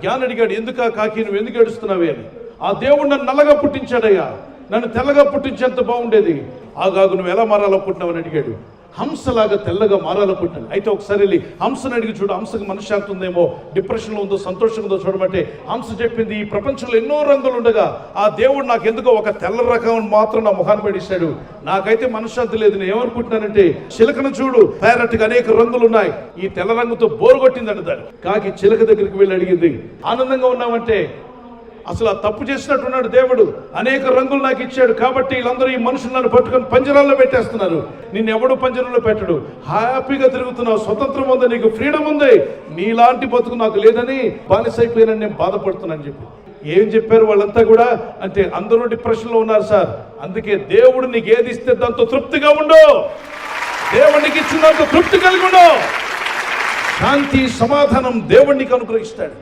జ్ఞాని అడిగాడు, ఎందుకా కాకి నువ్వు ఎందుకు ఏడుస్తున్నావే అని. ఆ దేవుడు నన్ను నల్లగా పుట్టించాడయ్యా, నన్ను తెల్లగా పుట్టించేంత బాగుండేది. ఆగాగు నువ్వు ఎలా మారాలనుకుంటున్నావు అని అడిగాడు. హంసలాగా తెల్లగా మారాలనుకుంటాను. అయితే ఒకసారి వెళ్ళి హంసను అడిగి చూడు, హంసకు మనశ్శాంతి ఉందేమో, డిప్రెషన్లో ఉందో సంతోషంగా ఉందో చూడమంటే హంస చెప్పింది, ఈ ప్రపంచంలో ఎన్నో రంగులు ఉండగా ఆ దేవుడు నాకు ఎందుకో ఒక తెల్ల రకం మాత్రం నా ముఖాన్ని పడిస్తాడు, నాకైతే మనశ్శాంతి లేదు. నేను ఏమనుకుంటున్నానంటే చిలకను చూడు, ప్యారెట్కి అనేక రంగులు ఉన్నాయి, ఈ తెల్ల రంగుతో బోరు కొట్టిందంట దాన్ని. కాకి చిలక దగ్గరికి వెళ్ళి అడిగింది, ఆనందంగా ఉన్నామంటే అసలు ఆ తప్పు చేసినట్టున్నాడు దేవుడు, అనేక రంగులు నాకు ఇచ్చాడు కాబట్టి వీళ్ళందరూ ఈ మనుషులు నన్ను పట్టుకొని పంజరాల్లో పెట్టేస్తున్నారు, నిన్ను ఎవడు పంజరంలో పెట్టడు, హ్యాపీగా తిరుగుతున్నావు, స్వతంత్రం ఉంది, నీకు ఫ్రీడమ్ ఉంది, నీలాంటి బతుకు నాకు లేదని బానిసైపోయానని నేను బాధపడుతున్నాను చెప్పి. ఏం చెప్పారు వాళ్ళంతా కూడా అంటే, అందరూ డిప్రెషన్లో ఉన్నారు సార్, అందుకే దేవుడు నీకు ఏది ఇస్తే దాంతో తృప్తిగా ఉండు, దేవుడికి ఇచ్చిన దాంతో తృప్తి కలిగి ఉండు, శాంతి సమాధానం దేవుడికి అనుగ్రహిస్తాడు.